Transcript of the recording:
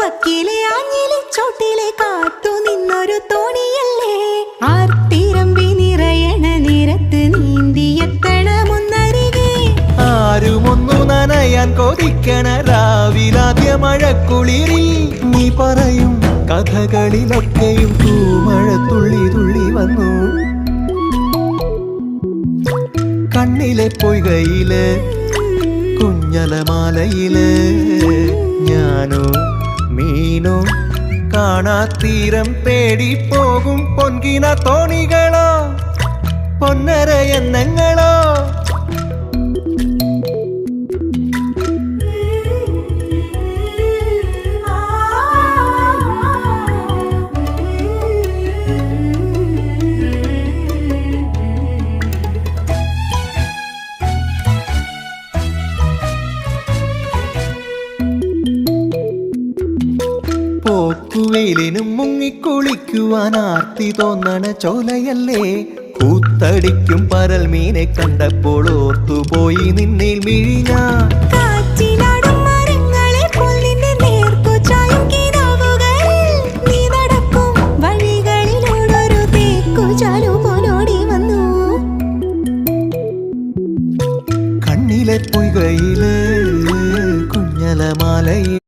വക്കിലെ ആഞ്ഞിലി ചോട്ടിലെ കാത്തു നിന്നൊരു തോണിയല്ലേ ആർത്തിരമ്പി നിറയണ നിരത്ത് നീന്തിയെത്തണമെന്നരികെ ആരുമൊന്നു നനയാൻ കൊതിക്കണ രാവിലാദ്യ മഴക്കുളിരിൽ നീ പറയും കഥകളിലൊക്കെയും തൂമഴ തുള്ളി തുള്ളി വന്നു കണ്ണിലെ പൊയ്കയില് കുഞ്ഞലമാലയില് ഞാനോ മീനോ കാണാത്തീരം തേടി പോകും പൊൻകിന തോണികളോ പൊന്നര എന്നെങ്ങളോ പോക്കുവെയിലിനും മുങ്ങിക്കുളിക്കുവാൻ ആർത്തി തോന്നണ ചോലയല്ലേ കൂത്തടിക്കും പരൽ മീനെ കണ്ടപ്പോൾ ഓർത്തുപോയി നിന്നിൽ മിഴിഞ്ഞ കാറ്റിലാടും മരങ്ങളെ പുല്ലിന്റെ നേർക്കു ചായും കിനാവുകളിൽ നീ നടക്കും വഴികളിലൂടൊരു തേക്കു ചാലു പോലോടി വന്നു കണ്ണിലെ പൊയ്കയില് കുഞ്ഞലമാലയില്